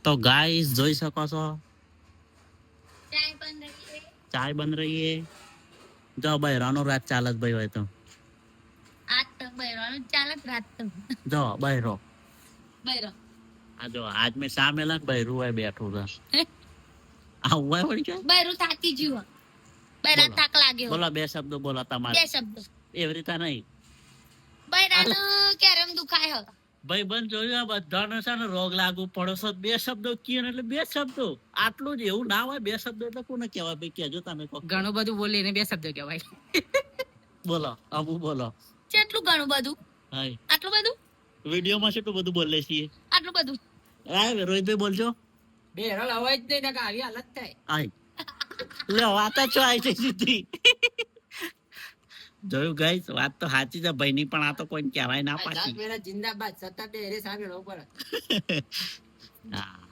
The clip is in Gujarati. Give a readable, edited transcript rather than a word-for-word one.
તો ગાઈસ જોઈ શકો છો ચાય બન રહી હે જો બૈરાનો રાત ચાલત ભાઈ હોય તો આજ તો બૈરાનો ચાલક રાત તો જો બૈરો બૈરો આ જો આજ મેં સામે લગ બૈરું હોય બેઠું છે આ હોય વળી કે બૈરું થાકી ગયું બૈરા બોલો. થાક લાગ્યો બોલો બે શબ્દો બોલો બે તમારે શબ્દો એવી રીતે નહીં બૈરાનું કેરમ દુખાય હો ભાઈ બંધ જોયું આ બધાને છે ને રોગ લાગુ પડો બે શબ્દો કીએ ને એટલે બે શબ્દો આટલું જ એવું ના હોય બે શબ્દો એટલે કોને કહેવાય ભાઈ કેજો તમે કહો ઘણું બધું બોલીને બે શબ્દો કહેવાય. બોલો અમુ બોલો કેટલું ઘણું બધું હાય આટલું બધું વિડીયોમાં કેટલું બધું બોલે છીએ આટલું બધું હા રોહિતભાઈ બોલજો બે હેરાલ અવાજ જ નહીં ને આવી હાલત થાય. હાય લે વાત જ આવી છે સીધી જોયું ગાઈસ વાત તો સાચી છે ભાઈની પણ આ તો કોઈ કહેવાય ના આ પાછી જાત મેરા જિંદાબાદ સત્તા બે હેરે સામે ઉપર હા